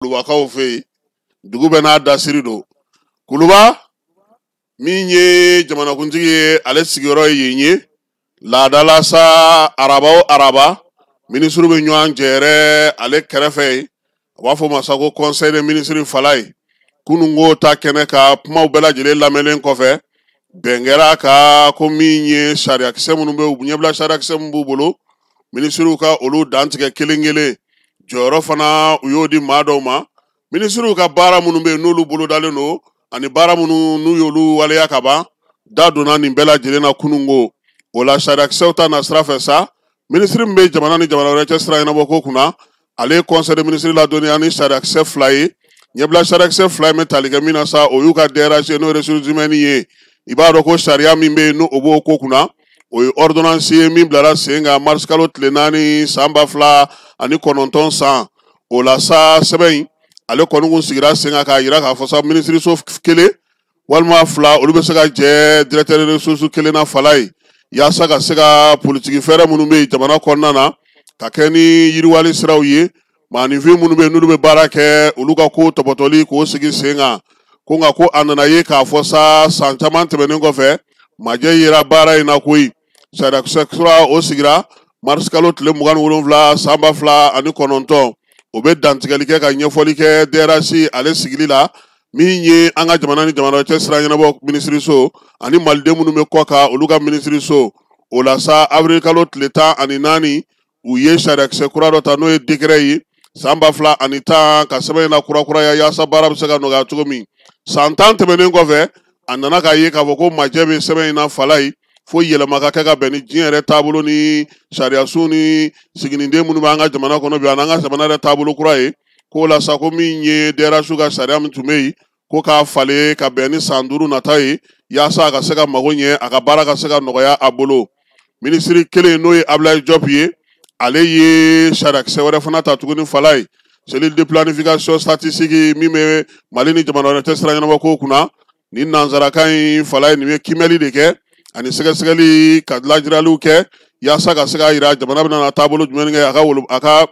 kulubakaw fe dugu bɛ n'a dasiri don kuluba min ye jamanakuntigi ye ale sigiyɔrɔ ye yen ye laadala sa araba o araba minisiri bɛ ɲɔgɔn jɛrɛ ale kɛrɛfɛ ye a b'a fɔ masa ko conseil des ministres fala ye kunungo ta kɛnɛ ka kumaw bɛɛ lajɛlen lamɛnlen kɔfɛ bɛn kɛra ka ko min ye sariyakisɛ minnu bɛ u ɲɛbila sariyakisɛ min b'u bolo minisiriw ka olu dantigɛ kelen kelen jɔyɔrɔ fana u y'o di maa dɔw ma minisiriw ka baara minnu bɛ yen n'olu bolodalen don ani baara minnu n'u y'olu waleya ka ban da donna nin bɛɛ lajɛlen na kunungo o la sariyakisɛw ta na sira fɛ sa minisiri min bɛ jamana ni jamana wɛrɛ cɛ sira ɲɛnabɔ ko kunna ale ye conseil des ministres ladɔnniya ni sariyakisɛ 2 ye ɲɛbila sariyakisɛ 2 in bɛ tali kɛ min na sa o y'u ka DRH n'o ye ressources humaines ye i b'a dɔn ko sariya min bɛ yen n'o b'o ko kunna o ye ordonnance ye min bilara sen kan mars kalo tile 4 san 2019 san o la sa sɛbɛn in ale kɔni kun sigira sen kan k'a jira k'a fɔ sa minisiriso kelen walima 2 olu bɛ se ka jɛ directeur de ressources kelen na fala ye yaasa ka se ka politiki fɛɛrɛ minnu bɛ yen jamana kɔnɔna na ka kɛ ni yiriwali siraw ye maanifin minnu bɛ yen n'olu bɛ baara kɛ olu ka ko tɔbɔtɔli k'o sigi sen kan ko nka ko a nana ye k'a fɔ sa san caman tɛmɛnen kɔfɛ majɛ yera baara in na koyi sariyakisɛ kura o sigira mars kalo tile 27 san 2019 o bɛ dantigɛli kɛ ka ɲɛfɔli kɛ DRH ale sigili la min ye an ka jamana ni jamana cɛ sira ɲɛnabɔ minisiriso ani maliden minnu bɛ kɔ kan olu ka minisiriso o la sa avril kalo tile 14 u ye sariyakisɛ kura dɔ ta n'o ye décret ye san 2010 ka sɛbɛn in na kurakuraya yaasa baara bɛ se ka nɔgɔya cogo min san 10 tɛmɛnen kɔfɛ a nana k'a ye k'a fɔ ko majɛ bɛ sɛbɛn in na fala ye fo yɛlɛma ka kɛ ka bɛn ni diɲɛ yɛrɛ taabolo ni sariyasun ni siginiden minnu bɛ an ka jamana kɔnɔ bi ani an ka jamana yɛrɛ taabolo kura ye k'o la sa ko min ye DRH ka sariya min tun bɛ yen ko k'a falen ka bɛn ni san 5 nata ye yaasa a ka se ka mago ɲɛ a ka baara ka se ka nɔgɔya a bolo minisiri kelen n'o ye Ablaye Diop ye ale ye sariyakisɛ wɛrɛ fana ta tuguni fala ye cellule de planification statistique min bɛ Mali ni jamana wɛrɛ cɛ sira ɲɛnabɔ ko kunna ni nanzarakan in fala ye nin bɛ kimɛli de kɛ ani sɛgɛsɛgɛli ka lajiraliw kɛ yaasa ka se k'a jira jamana bɛna na taabolo jumɛn kɛ a ka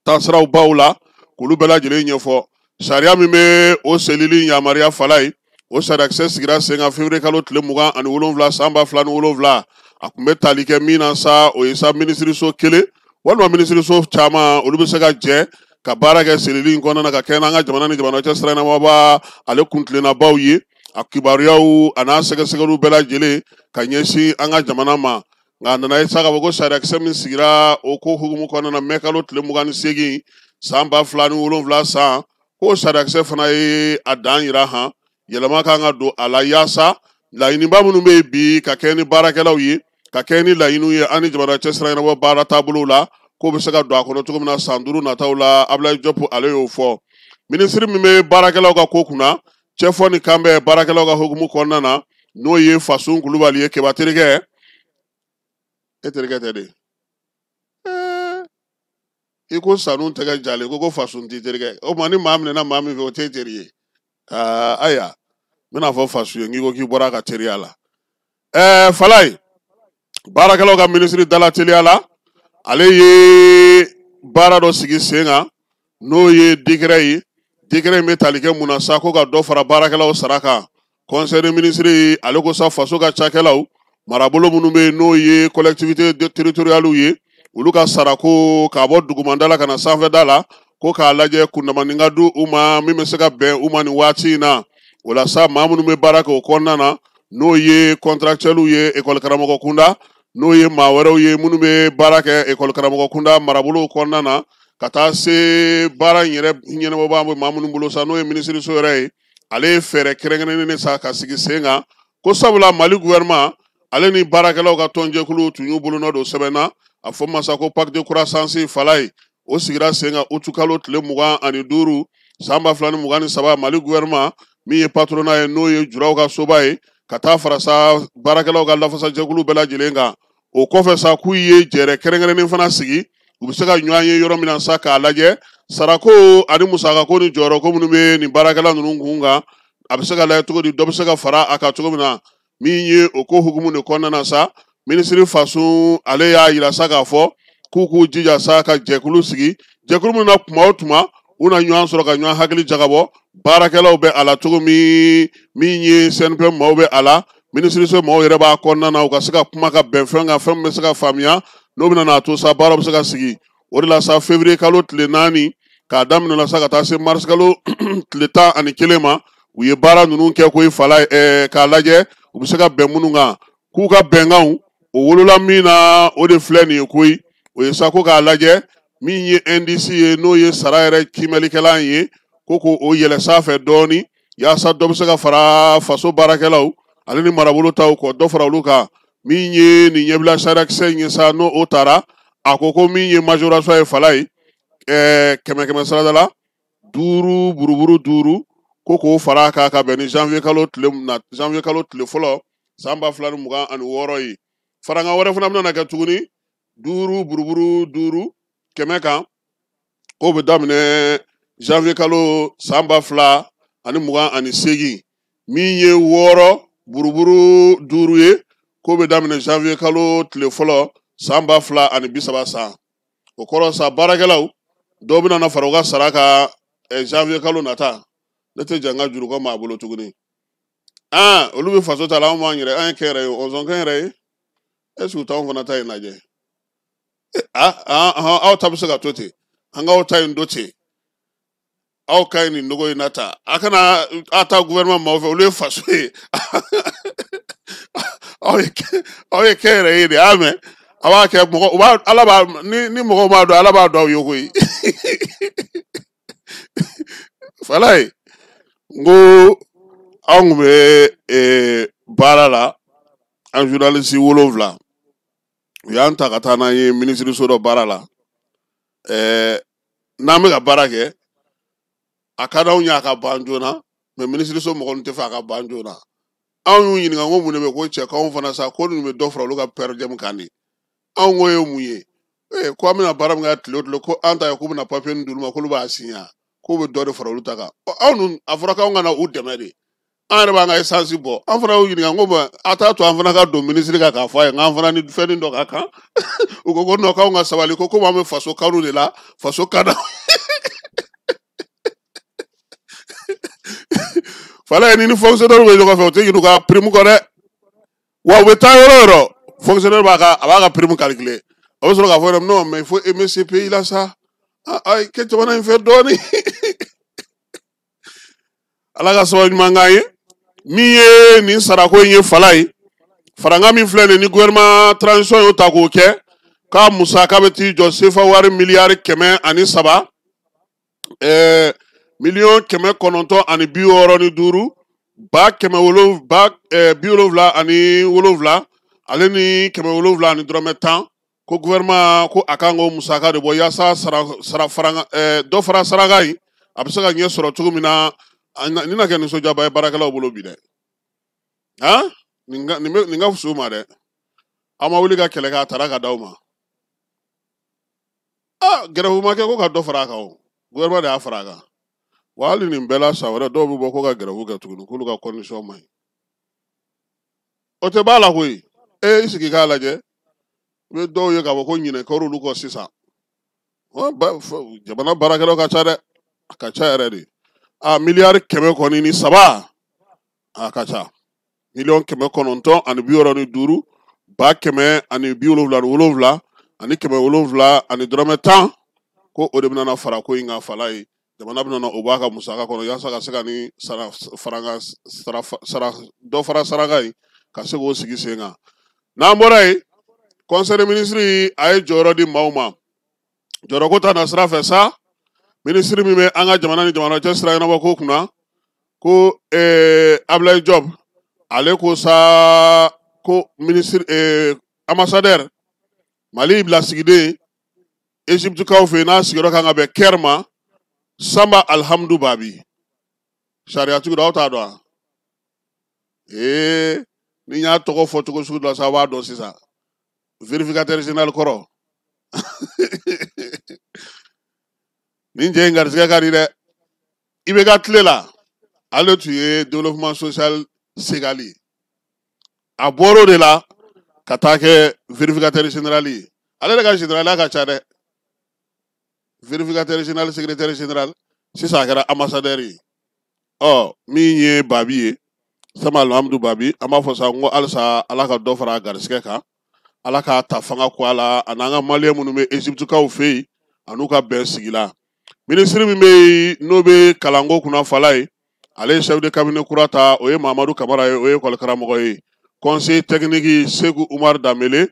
taasiraw baw la k'olu bɛɛ lajɛlen ɲɛfɔ sariya min bɛ o selili yamaruya fala ye o sariyakisɛ sigira sen kan février kalo tile 27 san 2007 a tun bɛ tali kɛ min na sa o ye sa minisiriso kelen walima minisiriso caman olu bɛ se ka jɛ ka baara kɛ selili in kɔnɔna na ka kɛ n'an ka jamana ni jamana cɛ sira ɲɛnabɔbaa ale kuntilennabaw ye a kibaruyaw a n'a sɛgɛsɛgɛliw bɛɛ lajɛlen ka ɲɛsin an ka jamana ma nka a nana ye sa k'a fɔ ko sariyakisɛ min sigira o ko hukumu kɔnɔna na mai kalo tile 28 san 2007 san k'o sariyakisɛ fana ye a dan yira han yɛlɛma kan ka don a la yaasa laɲiniba minnu bɛ yen bi ka kɛ ni baarakɛlaw ye ka kɛ ni laɲiniw ye an ni jamana cɛ sira ɲɛnabɔ baara taabolo la k'o bɛ se ka don a kɔnɔ cogo min na san 5 nataw la Ablaye Diop ale y'o fɔ minisiri min bɛ baarakɛlaw ka ko kunna cɛfɔ ni kan bɛ baarakɛlaw ka hukumu kɔnɔna na n'o ye Fasun Kulubali ye Keba terikɛ e terikɛ tɛ de i ko sanu tɛgɛ jalen ko Fasun t'i terikɛ o tuma ni maa minɛna maa min fɛ o t'e teri ye aya n bɛna fɔ Fasun ye n'i ko k'i bɔra a ka teriya la fala ye baarakɛlaw ka minisiri dala teliya la ale ye baara dɔ sigi sen kan n'o ye décret ye décret in bɛ tali kɛ mun na sa ko ka dɔ fara baarakɛlaw sara kan conseil des ministres ale ko sa faso ka cakɛlaw marabolo minnu bɛ yen n'o ye collectivité territoriales ye olu ka sarako k'a bɔ dugumada la ka na sanfɛda la ko k'a lajɛ kundamanin ka di u ma min bɛ se ka bɛn u ma nin waati in na o la sa maa minnu bɛ baara kɛ o kɔnɔna na n'o ye contractuels ye école karamɔgɔ kunda n'o ye maa wɛrɛw ye minnu bɛ baara kɛ école karamɔgɔ kunda marabolo kɔnɔna na ka taa se baara in yɛrɛ ɲɛnabɔbaa bɛ maa minnu bolo sa n'o ye minisiriso yɛrɛ ye ale ye fɛɛrɛ kɛrɛnkɛrɛnnen sa ka sigi sen kan ko sabula Mali gouvernement ale ni baarakɛlaw ka tɔnjɛkulu tun y'u bolonɔ don sɛbɛnna a fɔ masa ko pacte de croissance fala ye o sigira sen kan août kalo tile 25 san 2023 Mali gouvernement min ye patronat ye n'o ye juraw ka soba ye ka taa fara sa baarakɛlaw ka lafasajɛkulu bɛɛ lajɛlen kan o kɔfɛ sa k'u ye jɛrɛ kɛrɛnkɛrɛnnen fana sigi u bɛ se ka ɲɔgɔn ye yɔrɔ min na sa k'a lajɛ sarako ani musakako ni jɔyɔrɔko minnu bɛ nin baarakɛla ninnu kun kan a bɛ se ka lajɛ cogo di dɔ bɛ se ka fara a kan cogo min na min ye o ko hukumu de kɔnɔna na sa minisiri Fasun ale y'a yira sa k'a fɔ k'u k'u jija sa ka jɛkulu sigi jɛkulu min na tuma o tuma una ɲɔgɔn sɔrɔ ka ɲɔgɔn hakili jagabɔ baarakɛlaw bɛ a la cogo min ye CNP maaw bɛ a la minisiriso maaw yɛrɛ b'a kɔnɔna na u ka se ka kuma ka bɛn fɛn kan fɛn min bɛ se ka faamuya n'o bɛna n'a to sa baara bɛ se ka sigi o de la sa février kalo tile 4 k'a daminɛ la sa ka taa se mars kalo tile 11 ma u ye baara ninnu kɛ ko fala k'a lajɛ u bɛ se ka bɛn minnu kan k'u ka bɛnkanw o wolola min na o de filɛ nin ye koyi o ye sa ko k'a lajɛ min ye indice ye n'o ye sara yɛrɛ kiimɛlikɛla ye ko k'o yɛlɛ sanfɛ dɔɔni yaasa dɔ bɛ se ka fara faso baarakɛlaw ale ni marabolo taw kɔ dɔ fara olu kan min ye nin ɲɛbila sariyakisɛ in ye sa n'o o taara a ko min ye majoration ye fala ye 100 sarada la 5 buruburu 5 ko k'o fara k'a ka bɛn ni janvier kalo tile fɔlɔ san 2026 ye faranga wɛrɛ fana bɛna kɛ tuguni 5 buruburu 5 100 kan k'o bɛ daminɛ janvier kalo san 2028 min ye 6 buruburu 5 ye k'o bɛ daminɛ janvier kalo tile fɔlɔ san 2030 san o kɔrɔ sa baarakɛlaw dɔw bɛna na fara u ka sara ka janvier kalo nata ne tɛ jan ka juru kɔ maa bolo tuguni olu bɛ faso ta la anw b'an yɛrɛ an ye kɛ yɛrɛ ye o zɔn kɛ yɛrɛ ye est-ce que u t'anw fana ta in lajɛ aw ta bɛ se ka to ten an k'aw ta in do ten aw ka ɲi nin nɔgɔ in na ta a kana a ta gouvernement maaw fɛ olu ye faso ye aw ye kɛ yɛrɛ ye de y'a mɛn a b'a kɛ mɔgɔ u b'a ala b'a ni mɔgɔw b'a dɔn ala b'a dɔn aw ye koyi fala ye n ko anw kun bɛ baara la an journaliste 7 u y'an ta ka taa n'an ye minisiriso dɔ baara la n'an bɛ ka baara kɛ a ka d'anw ye a ka ban joona mais minisiriso mɔgɔ tɛ fɛ a ka ban joona anw y'u ɲininka ko mun de bɛ ko cɛ k'anw fana sa ko ninnu bɛ dɔ fara olu ka per diem kan de anw ko ye mun ye ko an bɛna baara min kɛ tile o tile ko an ta ye k'u bɛna papier nin d'olu ma k'olu b'a signer k'u bɛ dɔ de fara olu ta kan anw dun a fɔra k'anw kana u dɛmɛ de an yɛrɛ b'an ka essence bɔ an fana y'u ɲininka ko a t'a to an fana ka don minisiri kan k'a fɔ a ye nk'an fana ni fɛn dɔ ka kan u ko non k'anw ka sabali ko komi an bɛ faso kanu de la faso ka d'anw fala ye ni fonctionnaire bɛ ɲɔgɔn fɛ o tɛ ɲin'u ka prime kɔ dɛ wa u bɛ taa yɔrɔ o yɔrɔ fonctionnaire b'a ka prime calculer a bɛ sɔrɔ k'a fɔ non mais il faut aimer ce pays là sa ayi kɛ jamana in fɛ dɔɔni ala ka sabali ɲuman k'an ye min ye nin sarako in ye fala ye faranga min filɛ nin ni gouvernement transition y'o ta k'o kɛ k'a musaka bɛ t'i jɔ sefa wari miliyari 103 miliyɔn 965 777 ale ni 770 ani dɔrɔmɛ 10 ko gouvernement ko a kan k'o musaka de bɔ yaasa dɔ fara saraka in a bɛ se ka ɲɛ sɔrɔ cogo min na ni na kɛ nisɔndiyaba ye baarakɛlaw bolo bi dɛ nin ka fus'u ma dɛ aw ma wuli ka kɛlɛ kɛ a taara ka d'aw ma gɛrɛfu ma kɛ ko ka dɔ fara a kan o gouvernement de y'a fara a kan wa hali nin bɛɛ la san wɛrɛ dɔw bɛ bɔ ko ka gɛrɛfu kɛ tuguni k'olu ka condition man ɲi o tɛ b'a la koyi i sigi k'a lajɛ i bɛ dɔw ye k'a fɔ ko ɲinɛ kɛra olu kɔ sisan jamana baarakɛlaw ka ca dɛ a ka ca yɛrɛ de miliyari 100 kɔni ni 3 a ka ca miliyɔn 965 777 ani 770 ani dɔrɔmɛ 10 ko o de bɛna fara ko in kan fala ye jamana bɛna o b'a ka musaka kɔnɔ yaasa ka se ka ni dɔ fara saraka in ka se k'o sigi sen kan n'an bɔra yen conseil des ministres a ye jɔyɔrɔ di maaw ma jɔyɔrɔko ta na sira fɛ sa minisiri min bɛ an ka jamana ni jamana cɛ sira ɲɛnabɔ ko kunna ko Ablaye Job ale ko sa ko minisiri ambassadeur Mali bilasigiden Egypte kaw fɛ n'a sigiyɔrɔ kan ka bɛn Caire ma Samba Alhamdu Babi sariyatigi dɔ aw t'a dɔn wa ni y'a tɔgɔ fɔ cogo sugu dɔ la sa a b'a dɔn sisan vérificateur général kɔrɔ nin cɛ in garisɛgɛ ka di dɛ i bɛ ka tile la ale tun ye développement social segali a bɔr'o de la ka taa kɛ vérificateur général ye ale de ka général ka ca dɛ vérificateur général secrétaire général sisan a kɛra ambassadeur ye min ye Babi ye Samuel Mahamudu Babi an b'a fɔ sa n ko halisa Ala ka dɔ fara a garisigɛ kan Ala k'a ta fanga ko a la a n'an ka maliyɛn minnu bɛ Egyptekaw fɛ yen an'u ka bɛn sigila ministre min bɛ yen n'o bɛ kalanko kunna fala ye ale ye chef de cabinet kura ta o ye Mamadu Kamara ye o ye école karamɔgɔ ye conseil technique Segu Umar Danbele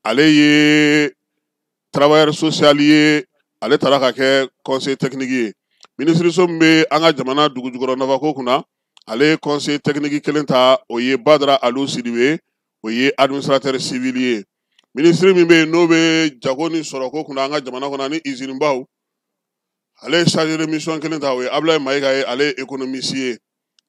ale ye travailleur social ye ale taara ka kɛ conseil technique ye ministre so min bɛ an ka jamana dugujukɔrɔ nafako kunna ale ye conseil technique kelen ta o ye Badara Alu Sidibe o ye administrateur civil ye ministre min bɛ yen n'o bɛ jago ni sɔrɔko kunna an ka jamana kɔnɔ ani usine baw ale ye chargé de mission kelen ta o ye Ablaye Mayiga ye ale ye économiste ye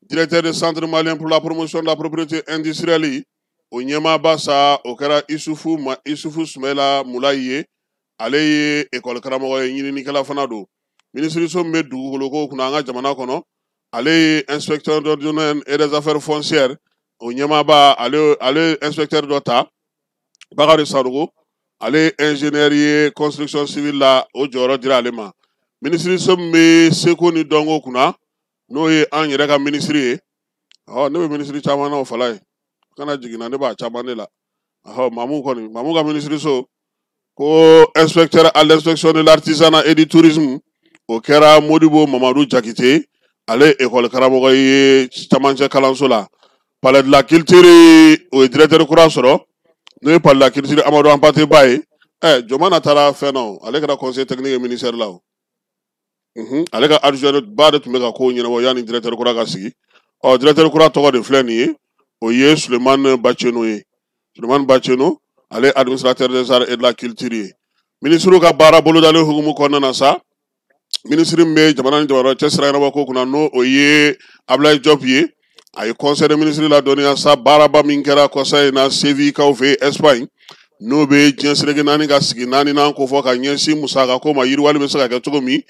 directeur de centre malien pour la promotion de la propriété industrielle o ɲɛmaaba sa o kɛra Isufu Sumela Mulayi ye ale ye école karamɔgɔ ye ɲininikɛla fana don ministre so min bɛ dugukoloko kunna an ka jamana kɔnɔ ale ye inspecteur du domaine et des affaires foncières o ɲɛmaaba ale inspecteur dɔ ta Bakari Sarugo ale ingénieur ye construction civile la o jɔyɔrɔ dira ale ma ministre so min bɛ seko ni dɔnko kunna n'o ye an yɛrɛ ka ministre ye ne bɛ ministre caman na o fala ye kana jiginna ne b'a caman de la Mamu ka ministre so ko inspecteur à l'inspection de l'artisanat et du tourisme o kɛra Modibo Mamadou Jakite ale école karamɔgɔ ye camancɛ kalanso la palais de la culture o ye directeur kura sɔrɔ n'o ye palais de la culture Amadou Hampâté Bâ ye jɔn taara fɛn na ale kɛra conseil technique ministère la o ale ka adjoint ba de tun bɛ ka kow ɲɛnabɔ yanni directeur kura ka sigi directeur kura tɔgɔ de filɛ nin ye o ye Sulemani Baceno ye Sulemani Baceno ale administrateur des arts et de la culture ye ministre ka baara bolodalen hukumu kɔnɔna na sa ministre min bɛ jamana ni jamana cɛ sira ɲɛnabɔ ko kunna n'o o ye Ablaye Diop ye a ye conseil de ministre ladɔnniya sa baaraba min kɛra kɔsa in na Sevilla fɛ Espagne n'o bɛ diɲɛ seleke naani ka sigi naani n'an ko fɔ ka ɲɛsin musaka ko ma yiriwali bɛ se ka kɛ cogo min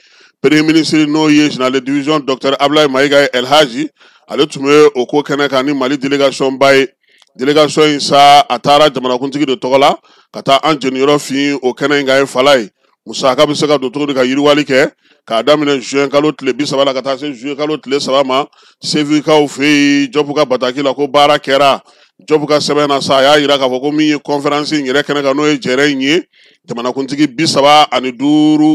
premier ministre n'o ye général de division docteur Ablaye Mayiga El Hadji ale tun bɛ o ko kɛnɛ kan ni Mali délégation ba ye délégation in sa a taara jamanakuntigi de tɔgɔ la ka taa an jeniyɔrɔ fin o kɛnɛ in kan ye fala ye musaka bɛ se ka don cogo di ka yiriwali kɛ k'a daminɛ juin kalo tile 30 la ka taa se juillet kalo tile 3 ma Sevikaw fɛ yen Job ka bataki la ko baara kɛra Job ka sɛbɛn na sa a y'a jira k'a fɔ ko min ye conférence in yɛrɛ kɛnɛ kan n'o ye jɛrɛ in ye jamanakuntigi 35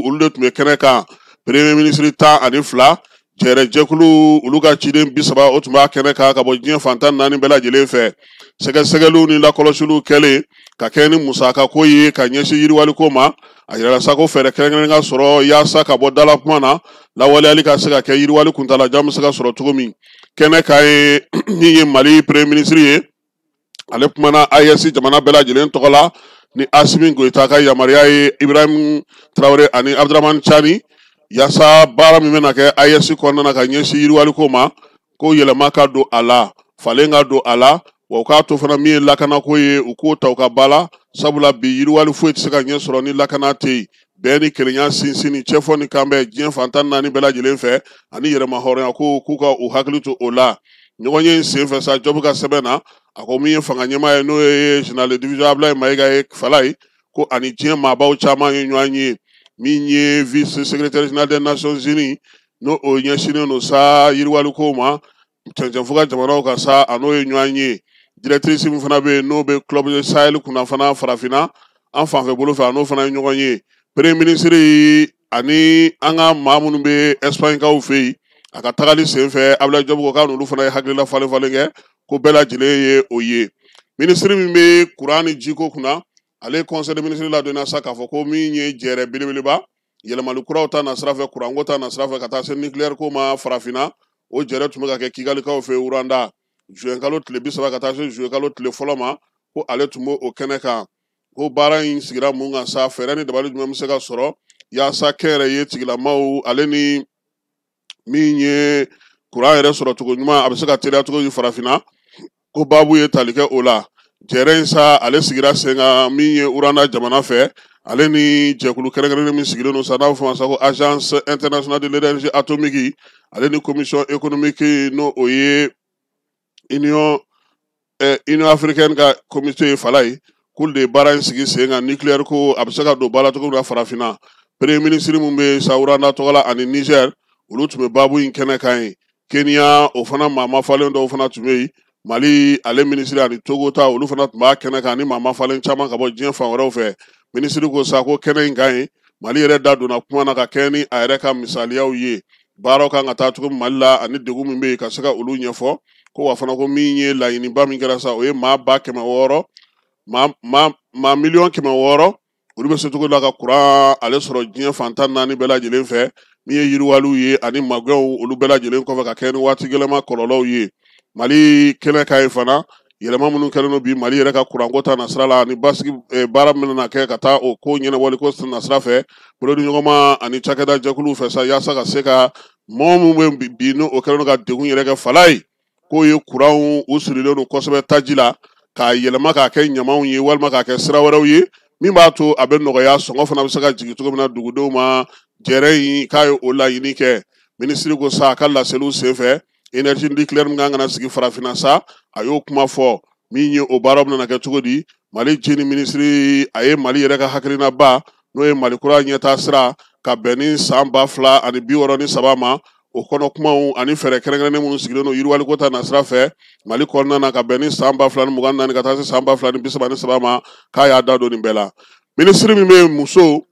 olu de tun bɛ kɛnɛ kan premier ministre 12 jɛrɛ jɛkulu olu ka ciden 30 o tun b'a kɛnɛ kan ka bɔ diɲɛ fantan 4 bɛɛ lajɛlen fɛ sɛgɛsɛgɛliw ni lakɔlɔsiliw kɛlen ka kɛ ni musaka ko ye ka ɲɛsin yiriwali ko ma a yɛrɛ sa ko fɛɛrɛ kɛrɛnkɛrɛn ka sɔrɔ yaasa ka bɔ dala kuma na lawaleyali ka se ka kɛ yiriwali kuntalajan bɛ se ka sɔrɔ cogo min kɛnɛ ka ye min ye Mali premier ministre ye ale kumana AES jamana bɛɛ lajɛlen tɔgɔ la ni Asimi Goyita ka yamaruya ye Ibrahim Traoré ani Abdramane Chani yaasa baara min bɛna kɛ AES kɔnɔna na ka ɲɛsin yiriwali ko ma ko yɛlɛma ka don a la falen ka don a la wa u k'a to fana min ye lakanako ye u k'o ta u ka ba la sabula bi yiriwali foyi tɛ se ka ɲɛ sɔrɔ ni lakana tɛ yen bɛɛ ni kelenya sinsin ni cɛfɔ ni kanbɛn diɲɛ fantan 4 bɛɛ lajɛlen fɛ ani yɛrɛma hɔrɔnya ko k'u ka u hakili to o la ɲɔgɔn ye in sen fɛ sa Job ka sɛbɛn na a ko min ye fanga ɲɛmaa ye n'o ye général de division Ablaye Mayiga ye fala ye ko ani diɲɛ maabaw caman ye ɲɔgɔn ye min ye vice secrétaire général des Nations Unies n'o o ɲɛsinnen don sa yiriwali ko ma cɛncɛnfo ka jamanaw ka sa a n'o ye ɲɔgɔn ye directrice min fana bɛ yen n'o bɛ club de Sahel kunna fana farafinna an fanfɛ bolo fɛ a n'o fana ye ɲɔgɔn ye premier ministre ani an ka maa minnu bɛ Espagne kaw fɛ yen a ka tagali sen fɛ Ablaye Diop ko k'a n'olu fana ye hakilila falen kɛ ko bɛɛ lajɛlen ye o ye ministre min bɛ kuran ni jiko kunna ale conseil de ministre ladɔnniya sa k'a fɔ ko min ye jɛrɛ belebeleba yɛlɛmali kuraw ta na sira fɛ kuranko ta na sira fɛ ka taa se nucléaire ko ma farafinna o jɛrɛ tun bɛ ka kɛ Kigalikaw fɛ Uranda juin kalo tile 30 ka taa se juillet kalo tile fɔlɔ ma ko ale tun b'o kɛnɛ kan ko baara in sigira mun kan sa fɛɛrɛ ni dabali jumɛn bɛ se ka sɔrɔ yaasa kɛnyɛrɛye tigilamaw ale ni min ye kuran yɛrɛ sɔrɔ cogo ɲuman a bɛ se ka teliya cogo di farafinna ko baabu ye tali kɛ o la jɛrɛ in sa ale sigira sen kan min ye Uranda jamana fɛ ale ni jɛkulu kɛrɛnkɛrɛnnen min sigilen don sa n'a bɛ fɔ o ma sa ko agence internationale de l'énergie atomique ale ni commission économique n'o o ye Union africaine ka comité ye fala ye k'olu de ye baara in sigi sen kan nucléaire ko a bɛ se ka don ba la cogo min na farafinna premier ministre mun bɛ sa Uranda tɔgɔ la ani Niger olu tun bɛ baabu in kɛnɛ kan ye. Kenya o fana maa falen dɔw fana tun bɛ yen. Mali ale minisiri ani Togo ta olu fana tun b'a kɛnɛ kan ni maa falen caman ka bɔ diɲɛ fan wɛrɛw fɛ. Minisiri ko sa ko kɛnɛ in kan ye Mali yɛrɛ da donna kuma na ka kɛ ni a yɛrɛ ka misaliyaw ye. Baaraw kan ka taa cogo min Mali la ani degun min bɛ yen ka se ka olu ɲɛfɔ. Ko wa fana ko min ye laɲiniba min kɛra sa o ye maa 600,000 maa 600,000 olu bɛ se cogo la ka kuran ale sɔrɔ diɲɛ fantan 4 bɛɛ lajɛlen fɛ. Min ye yiriwaliw ye ani magɛnw olu bɛɛ lajɛlen kɔfɛ ka kɛ ni waati gɛlɛma kɔlɔlɔw ye. Mali kɛnɛ ka ye fana yɛlɛma minnu kɛlen don bi Mali yɛrɛ ka kuranko ta nasira la ani basigi baara min na kɛ ka taa o ko ɲɛnabɔli ko nasira fɛ bolo di ɲɔgɔnma ani cakɛda jɛkuluw fɛ sa yaasa ka se ka mɔgɔ minnu bɛ bi n'o kɛlen don ka degun yɛrɛ kɛ fala ye k'o ye kuranw u sirilen don kosɛbɛ taji la k'a yɛlɛma k'a kɛ ɲamaw ye walima k'a kɛ sira wɛrɛw ye min b'a to a bɛ nɔgɔya sɔngɔ fana bɛ se ka jigin cogo min na dugudenw ma jɛrɛ in k'a ye o laɲini kɛ. Minisiri ko sa a ka laseliw senfɛ énergie nucléaire min kan ka na sigi farafinna sa a y'o kuma fɔ min ye o baaraw bɛna kɛ cogo di. Mali jeni minisiri a ye Mali yɛrɛ ka hakilinaba n'o ye Mali kura ɲɛtaa sira ka bɛn ni san 2063 ma o kɔnɔ kumaw ani fɛɛrɛ kɛrɛnkɛrɛnnen minnu sigilen don yiriwaliko ta nasira fɛ Mali kɔnɔna na ka bɛn ni san 2024 ka taa se san 2033 ma k'a y'a da don nin bɛɛ la. Minisiri min bɛ muso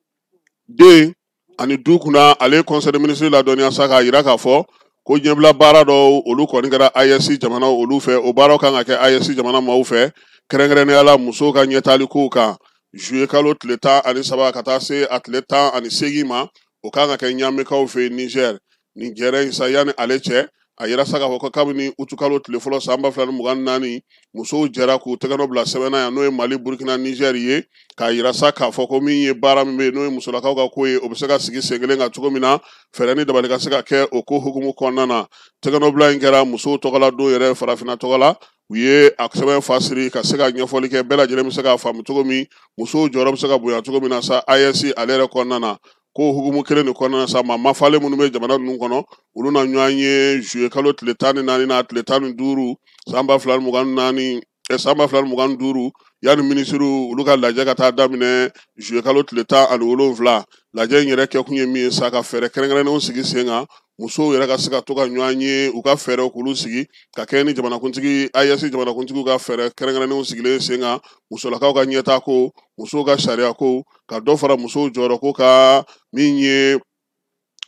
den ani du kunna ale conseil de ministre ladɔnniya sa k'a jira k'a fɔ ko ɲɛbila baara dɔw olu kɔni kɛra AES jamana olu fɛ o baaraw kan ka kɛ AES jamana maaw fɛ kɛrɛnkɛrɛnnenya la musow ka ɲɛtaali kow kan juillet kalo tile 13 ka taa se a tile 18 ma o kan ka kɛ ɲamekaw fɛ Niger nin jɛrɛ in sa yanni ale cɛ a yira sa k'a fɔ ko kabini utu kalo tile fɔlɔ san 2024 musow jɛra k'u tɛgɛnɔ bila sɛbɛnna yan n'o ye Mali Burkina Niger ye k'a yira sa k'a fɔ ko min ye baara min bɛ yen n'o ye musolakaw ka ko ye o bɛ se ka sigi sen kelen kan cogo min na fɛɛrɛ ni dabali ka se ka kɛ o ko hukumu kɔnɔna na. Tɛgɛnɔbila in kɛra musow tɔgɔla don yɛrɛ farafinna tɔgɔ la u ye a sɛbɛn fasiri ka se ka ɲɛfɔli kɛ bɛɛ lajɛlen bɛ se k'a faamu cogo min musow jɔyɔrɔ bɛ se ka bonya cogo min na sa AES ale yɛrɛ kɔnɔna na ko hukumu kelen de kɔnɔna na sa maa falen minnu bɛ jamana ninnu kɔnɔ olu na ɲɔgɔn ye juillet kalo tile 14 na tile 15 san 2025 yanni minisiriw olu ka lajɛ ka taa daminɛ juillet kalo tile 17 lajɛ in yɛrɛ kɛkun ye min ye sa ka fɛɛrɛ kɛrɛnkɛrɛnnenw sigi sen kan musow yɛrɛ ka se ka to ka ɲɔgɔn ye u ka fɛɛrɛw k'olu sigi ka kɛ ni jamanakuntigi AES jamanakuntigiw ka fɛɛrɛ kɛrɛnkɛrɛnnenw sigilen sen kan musolakaw ka ɲɛtaa ko musow ka sariya ko ka dɔ fara musow jɔyɔrɔ ko ka min ye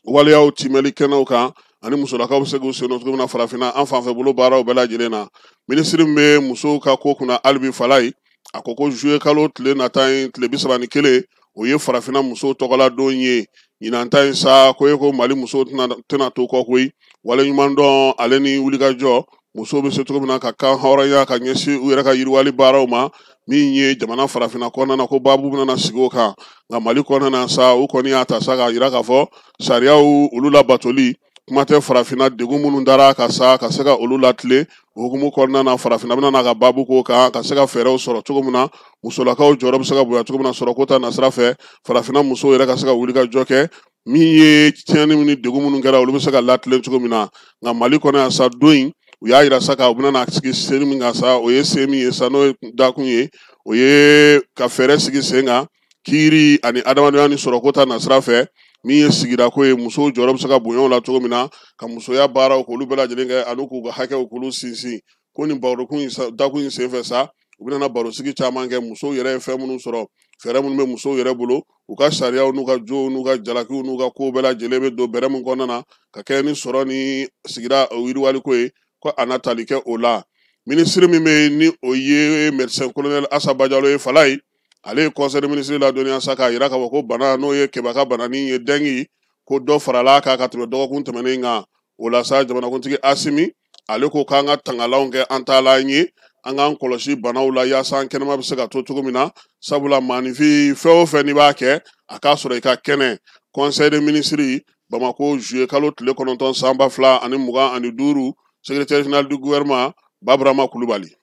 waleyaw timɛli kɛnɛw kan ani musolakaw bɛ se k'u sen don cogo min na farafinna an fanfɛ bolo baaraw bɛɛ lajɛlen na. Minisiri min bɛ musow ka ko kunna hali bi fala ye a ko juillet kalo tile nata in tile 31 o ye farafinna musow tɔgɔla don ye ɲinan ta in sa ko ye ko Mali musow tɛna to kɔ koyi wale ɲuman dɔn ale ni wulikajɔ musow bɛ se cogo min na ka kan hɔrɔnya ka ɲɛsin u yɛrɛ ka yiriwali baaraw ma min ye jamana farafinna kɔnɔna na ko baabu bɛna sigi o kan nka Mali kɔnɔna na sa u kɔni y'a ta sa k'a jira k'a fɔ sariyaw olu labatoli kuma tɛ farafinna degun minnu dara ka sa ka se ka olu latilen hukumu kɔnɔna na farafinna bɛna n'a ka baabu k'o kan ka se ka fɛɛrɛw sɔrɔ cogo min na musolakaw jɔyɔrɔ bɛ se ka bonya cogo min na sɔrɔ ko ta nasira fɛ farafinna musow yɛrɛ ka se ka wulikajɔ kɛ min ye tiɲɛni ni degun minnu kɛra olu bɛ se ka latilen cogo min na nka Mali kɔnɔ yan sa don in u y'a jira sa ka u bɛna n'a sigi sen min kan sa o ye sen min ye sa n'o ye dakun ye o ye ka fɛɛrɛ sigi sen kan kiiri ani adamadenya ni sɔrɔ ko ta nasira fɛ min ye sigida ko ye musow jɔyɔrɔ bɛ se ka bonya o la cogo min na ka musoya baaraw k'olu bɛɛ lajɛlen kɛ ani k'u ka hakɛw k'olu sinsin ko nin dakun in senfɛ sa u bɛna baro sigi caman kɛ musow yɛrɛ ye fɛn minnu sɔrɔ fɛɛrɛ minnu bɛ musow yɛrɛ bolo u ka sariyaw n'u ka jow n'u ka jalakiw n'u ka kow bɛɛ lajɛlen bɛ don bɛrɛ min kɔnɔna na ka kɛ ni sɔrɔ ni sigida yiriwaliko ye ko a na tali kɛ o la. Minisiri min bɛ yen ni o ye médecin colonel Asaba Jalo ye fala ye ale ye conseil de ministre ladɔnniya sa k'a jira k'a fɔ ko bana n'o ye kebaka bananin ye dengue ko dɔ farala k'a ka tɛmɛ dɔgɔkun tɛmɛnen kan o la sa jamanakuntigi Asimi ale ko k'an ka tangalanw kɛ an taalan ye an k'an kɔlɔsi banaw la yaasa an kɛnɛma bɛ se ka to cogo min na sabula maanifin fɛn o fɛn n'i b'a kɛ a k'a sɔrɔ i ka kɛnɛ. Conseil de ministre Bamako juillet kalo tile 9 san 2025 secrétaire général du gouvernement Babrama Kulubali.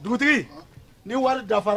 Dugutigi ni wari dafara